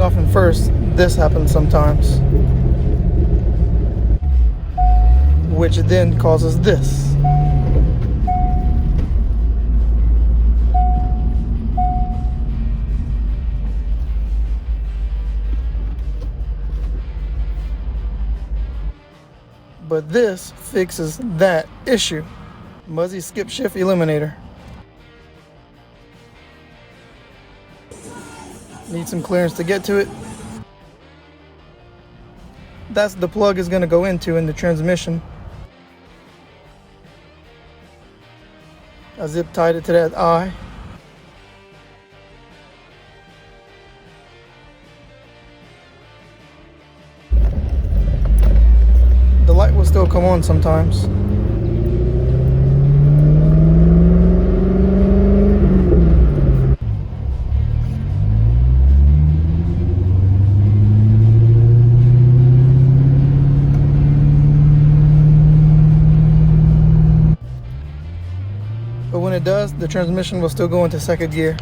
off in first, this happens sometimes, which then causes this. But this fixes that issue. Muzzy skip shift eliminator. Need some clearance to get to it. That's the plug is going to go into in the transmission. I zip tied it to that eye. The light will still come on sometimes. But when it does, the transmission will still go into second gear.